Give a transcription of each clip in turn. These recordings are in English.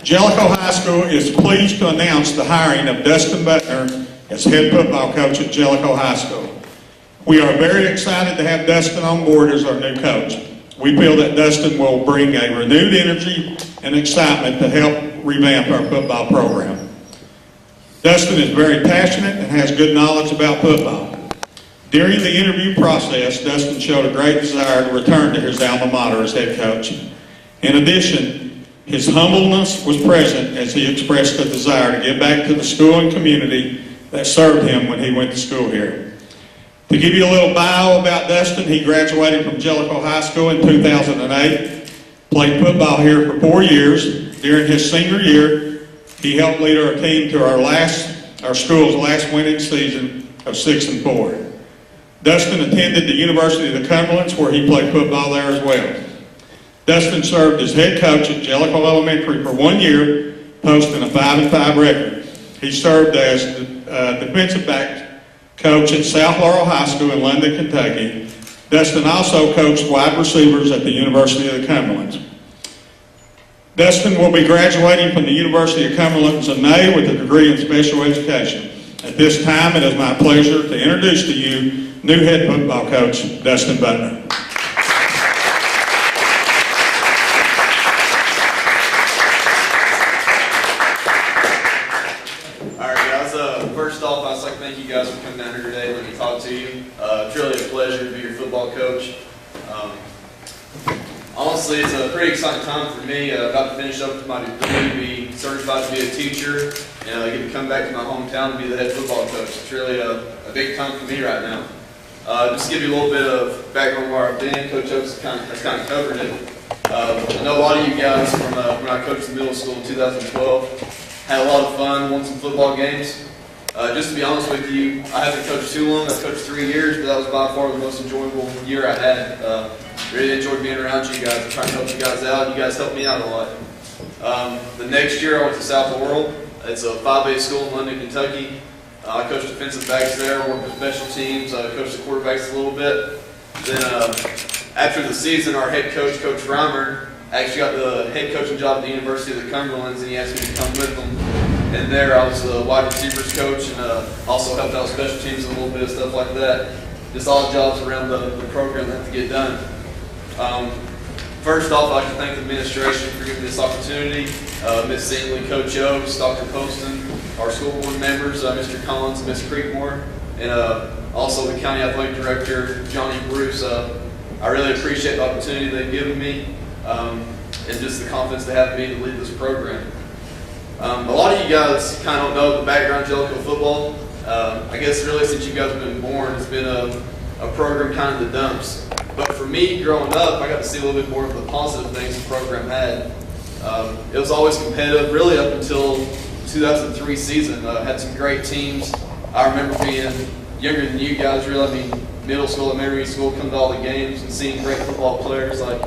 Jellico High School is pleased to announce the hiring of Dustin Buckner as head football coach at Jellico High School. We are very excited to have Dustin on board as our new coach. We feel that Dustin will bring a renewed energy and excitement to help revamp our football program. Dustin is very passionate and has good knowledge about football. During the interview process, Dustin showed a great desire to return to his alma mater as head coach. In addition, his humbleness was present as he expressed a desire to give back to the school and community that served him when he went to school here. To give you a little bio about Dustin, he graduated from Jellico High School in 2008, played football here for 4 years. During his senior year, he helped lead our team to our school's last winning season of 6-4. Dustin attended the University of the Cumberlands, where he played football there as well. Dustin served as head coach at Jellico Elementary for 1 year, posting a 5-5 record. He served as defensive back coach at South Laurel High School in London, Kentucky. Dustin also coached wide receivers at the University of the Cumberlands. Dustin will be graduating from the University of Cumberlands in May with a degree in special education. At this time, it is my pleasure to introduce to you new head football coach, Dustin Buckner. First off, I'd just like to thank you guys for coming down here today and letting me talk to you. It's really a pleasure to be your football coach. Honestly, it's a pretty exciting time for me. About to finish up my degree, to be certified to be a teacher, and I get to come back to my hometown and be the head football coach. It's really a big time for me right now. Just to give you a little bit of background where I've been, Coach Oaks has kind of covered it. I know a lot of you guys from when I coached in middle school in 2012. Had a lot of fun, won some football games. Just to be honest with you, I haven't coached too long. I've coached 3 years, but that was by far the most enjoyable year I had. Really enjoyed being around you guys and trying to help you guys out. You guys helped me out a lot. The next year, I went to South Laurel. It's a 5A school in London, Kentucky. I coached defensive backs there, worked with special teams, coached the quarterbacks a little bit. Then after the season, our head coach, Coach Reimer, actually got the head coaching job at the University of the Cumberlands, and he asked me to come with him. And there I was the wide receivers coach, and also helped out special teams a little bit of stuff like that. Just all jobs around the program that have to get done. First off, I'd like to thank the administration for giving me this opportunity. Ms. Zingley, Coach Oaks, Dr. Poston, our school board members, Mr. Collins, Ms. Creekmore, and also the County Athletic Director, Johnny Bruce. I really appreciate the opportunity they've given me, and just the confidence they have in me to lead this program. A lot of you guys kind of don't know the background of Jellico football. I guess really since you guys have been born, it's been a program kind of the dumps. But for me, growing up, I got to see a little bit more of the positive things the program had. It was always competitive, really up until 2003 season. Had some great teams. I remember being younger than you guys, really. I mean, middle school, elementary school, come to all the games and seeing great football players like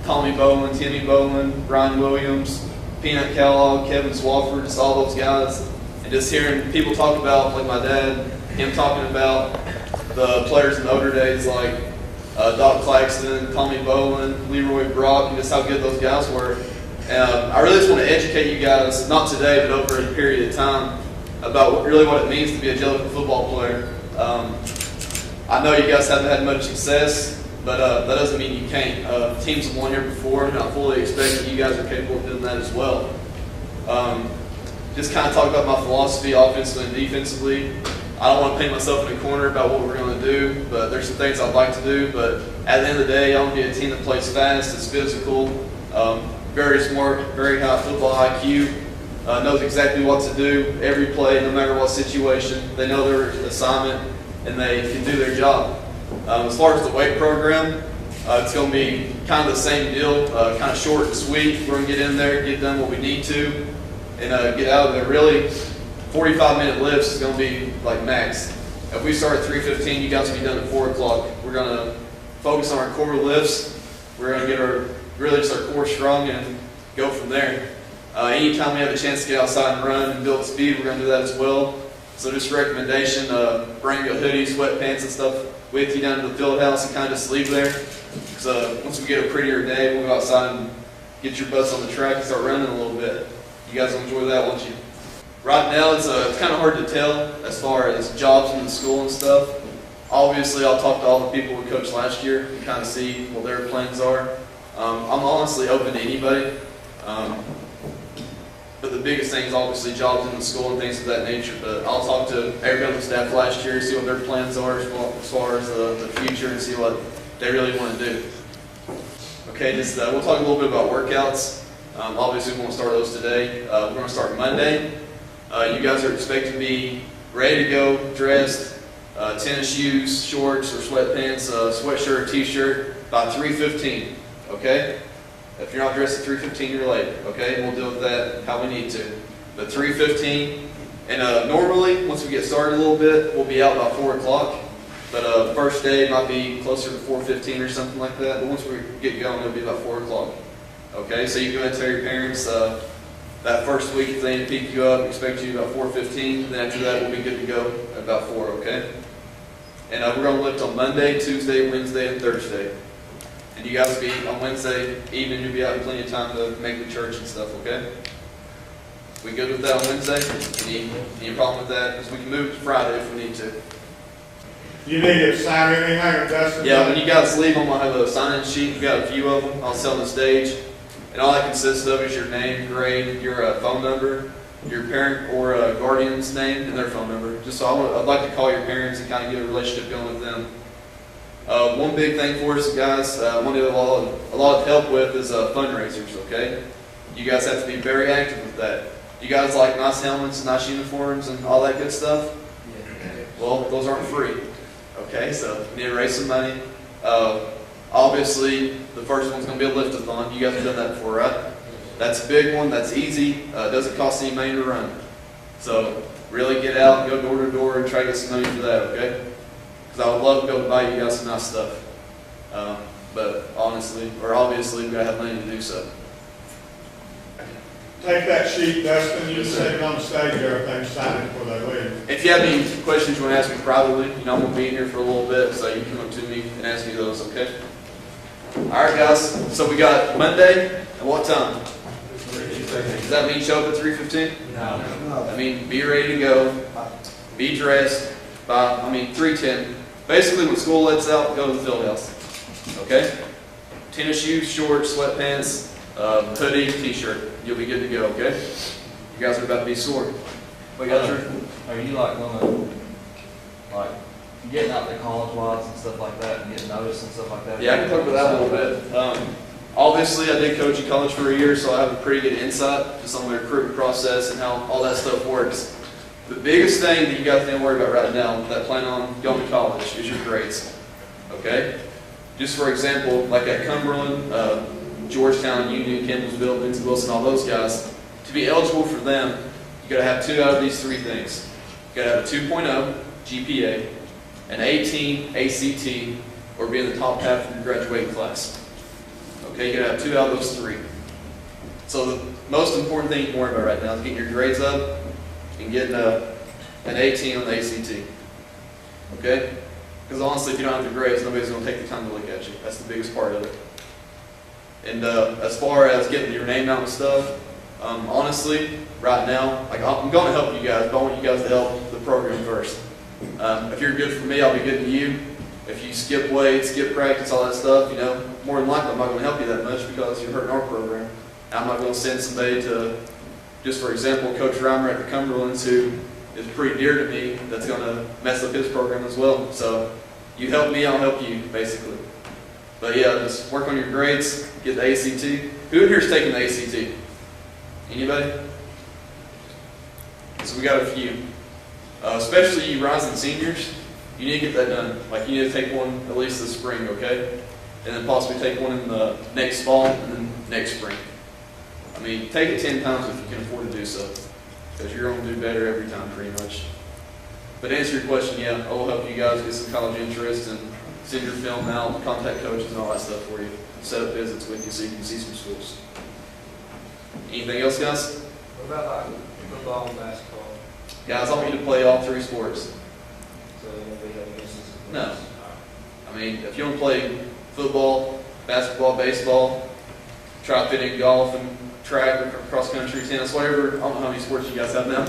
Tommy Bowen, Timmy Bowen, Ryan Williams, Peanut Kellogg, Kevin Swafford, just all those guys, and just hearing people talk about, like my dad, him talking about the players in the older days like Doc Claxton, Tommy Bowen, Leroy Brock, and just how good those guys were. And I really just want to educate you guys, not today, but over a period of time, about what it means to be a Jellico football player. I know you guys haven't had much success, but that doesn't mean you can't. Teams have won here before, and I fully expect that you guys are capable of doing that as well. Just kind of talk about my philosophy offensively and defensively. I don't want to paint myself in a corner about what we're going to do, but there's some things I'd like to do. But at the end of the day, I want to be a team that plays fast, is physical, very smart, very high football IQ, knows exactly what to do every play, no matter what situation. They know their assignment, and they can do their job. As far as the weight program, it's going to be kind of the same deal, kind of short and sweet. We're going to get in there, get done what we need to, and get out of there. Really, 45-minute lifts is going to be like max. If we start at 3:15, you guys will be done at 4 o'clock. We're going to focus on our core lifts. We're going to get our core strong and go from there. Anytime we have a chance to get outside and run and build speed, we're going to do that as well. So just a recommendation, bring your hoodie, sweatpants and stuff with you down to the field house and kind of just leave there. Because once we get a prettier day, we'll go outside and get your butts on the track and start running a little bit. You guys will enjoy that, won't you? Right now, it's kind of hard to tell as far as jobs in the school and stuff. Obviously, I'll talk to all the people we coached last year and kind of see what their plans are. I'm honestly open to anybody. But the biggest thing is obviously jobs in the school and things of that nature. But I'll talk to everybody on the staff last year, see what their plans are as far as the future and see what they really want to do. Okay, we'll talk a little bit about workouts. Obviously, we won't start those today. We're going to start Monday. You guys are expected to be ready to go, dressed, tennis shoes, shorts, or sweatpants, sweatshirt, t-shirt by 3:15. Okay? If you're not dressed at 3:15, you're late. Okay? We'll deal with that how we need to. But 3:15, and normally once we get started a little bit, we'll be out by 4 o'clock. But first day might be closer to 4:15 or something like that. But once we get going, it'll be about 4 o'clock. Okay? So you go ahead and tell your parents that first week if they need to pick you up, expect you about 4:15. Then after that, we'll be good to go at about 4. Okay? And we're going to lift on Monday, Tuesday, Wednesday, and Thursday. And you guys will be on Wednesday evening. You'll be out in plenty of time to make the church and stuff. Okay? We good with that on Wednesday? Any problem with that? Because we can move it to Friday if we need to. You need to sign anything here, Dustin? Yeah, when you guys leave, I'm going to have a sign-in sheet. We've got a few of them. I'll sell on the stage. And all that consists of is your name, grade, your phone number, your parent or guardian's name, and their phone number. Just so I'd like to call your parents and kind of get a relationship going with them. One big thing for us, guys, one of a lot of help with is fundraisers, okay? You guys have to be very active with that. You guys like nice helmets, nice uniforms, and all that good stuff? Well, those aren't free, okay? So you need to raise some money. Obviously, the first one's going to be a lift-a-thon. You guys have done that before, right? That's a big one. That's easy. It doesn't cost any money to run. So really get out, go door to door, and try to get some money for that, okay? Because I would love to be able to buy you guys some nice stuff. But obviously, we've got to have money to do so. Take that sheet, Dustin. You can set it on the stage there. Everything's signed before they leave. If you have any questions you want to ask me privately, I'm going to be in here for a little bit, so you can come up to me and ask me those, okay? All right, guys. So we got Monday at what time? Does that mean show up at 3:15? No. I mean, be ready to go. Be dressed by, 3:10. Basically, when school lets out, go to the field house. Okay? Tennis shoes, shorts, sweatpants, hoodie, t-shirt. You'll be good to go, okay? You guys are about to be sore. What you got, Drew? Are you like gonna getting out there college-wise and stuff like that and getting noticed and stuff like that? Yeah, I can talk about that a little bit. Obviously, I did coach in college for a year, so I have a pretty good insight just on the recruitment process and how all that stuff works. The biggest thing that you guys need to worry about right now that plan on going to college is your grades. Okay? Just for example, like at Cumberland, Georgetown, Union, Campbellsville, Lindsey Wilson, all those guys, to be eligible for them, you got to have 2 out of these 3 things. You got to have a 2.0 GPA, an 18 ACT, or be in the top half of your graduating class. Okay, you got to have 2 out of those 3. So the most important thing you can worry about right now is getting your grades up and getting an 18 on the ACT. Okay? Because honestly, if you don't have the grades, nobody's going to take the time to look at you. That's the biggest part of it. And as far as getting your name out and stuff, honestly, right now, I'm going to help you guys, but I want you guys to help the program first. If you're good for me, I'll be good to you. If you skip weights, skip practice, all that stuff, more than likely I'm not going to help you that much because you're hurting our program. I'm not going to send somebody to, just for example, Coach Reimer at the Cumberlands, who is pretty dear to me, that's going to mess up his program as well. So you help me, I'll help you, basically. But yeah, just work on your grades, get the ACT. Who in here is taking the ACT? Anybody? So we got a few. Especially you rising seniors, you need to get that done. You need to take one at least this spring, okay? And then possibly take one in the next fall and then next spring. Take it 10 times if you can afford to do so. Because you're going to do better every time, pretty much. But to answer your question, yeah, I will help you guys get some college interest and send your film out, contact coaches and all that stuff for you. Set up visits with you so you can see some schools. Anything else, guys? What about football and basketball? Guys, I want you to play all 3 sports. So we have against us? No. If you want to play football, basketball, baseball, try to fit in golf and track or cross country, tennis, whatever. I don't know how many sports you guys have now.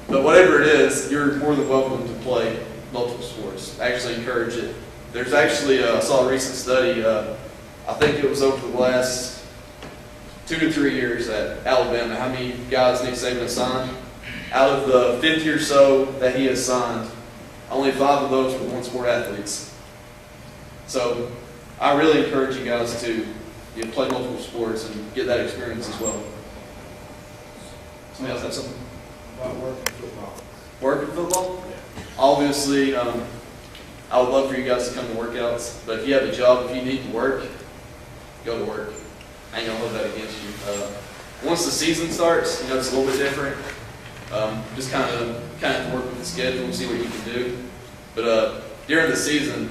But whatever it is, you're more than welcome to play multiple sports. Actually encourage it. There's actually, I saw a recent study, I think it was over the last 2 to 3 years at Alabama, how many guys Nick Saban has signed. Out of the 50 or so that he has signed, only 5 of those were one-sport athletes. So I really encourage you guys to play multiple sports and get that experience as well. Somebody else have something? About working football. Working football? Obviously, I would love for you guys to come to workouts, but if you have a job, if you need to work, go to work. I ain't gonna hold that against you. Once the season starts, it's a little bit different. Just kind of work with the schedule and see what you can do. But during the season,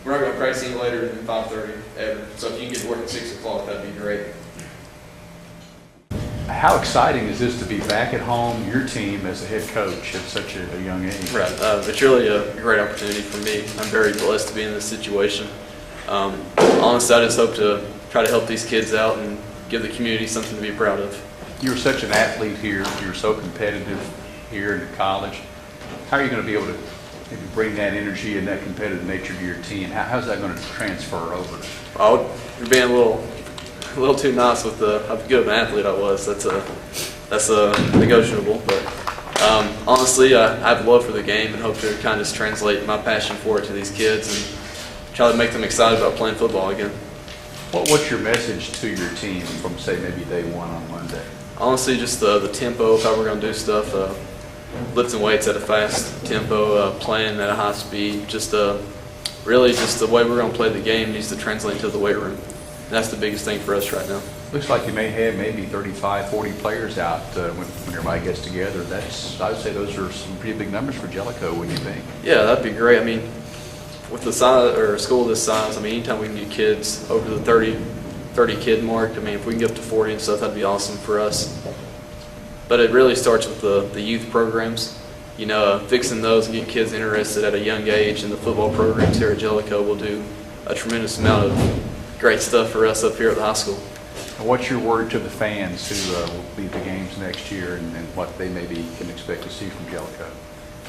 we're not gonna practice any later than 5:30 ever. So if you can get to work at 6 o'clock, that'd be great. How exciting is this to be back at home, your team as a head coach at such a young age? Right. It's really a great opportunity for me. I'm very blessed to be in this situation. Honestly, I just hope to try to help these kids out and give the community something to be proud of. You were such an athlete here. You're so competitive here in college. How are you going to be able to maybe bring that energy and that competitive nature to your team? How's that going to transfer over? You're being a little too nice with how good of an athlete I was. That's negotiable. But honestly, I have love for the game and hope to kind of just translate my passion for it to these kids and try to make them excited about playing football again. What's your message to your team from, say, maybe day one on Monday? Honestly, just the tempo of how we're going to do stuff, lifting weights at a fast tempo, playing at a high speed, really just the way we're going to play the game needs to translate into the weight room. And that's the biggest thing for us right now. Looks like you may have maybe 35, 40 players out when everybody gets together. I would say those are some pretty big numbers for Jellico, wouldn't you think? Yeah, that'd be great. I mean, with the size or a school this size, anytime we can get kids over the 30 kid mark, if we can get up to 40 and stuff, that'd be awesome for us. But it really starts with the youth programs. Fixing those and getting kids interested at a young age in the football programs here at Jellico will do a tremendous amount of great stuff for us up here at the high school. And what's your word to the fans who will be at the games next year and what they maybe can expect to see from Jellico?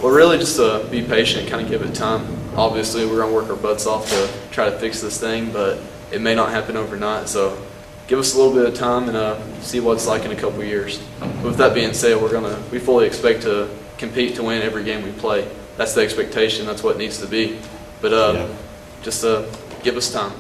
Well, really just be patient, kind of give it time. Obviously, we're going to work our butts off to try to fix this thing, but it may not happen overnight. So give us a little bit of time and see what it's like in a couple of years. But with that being said, we fully expect to compete to win every game we play. That's the expectation. That's what it needs to be. But just give us time.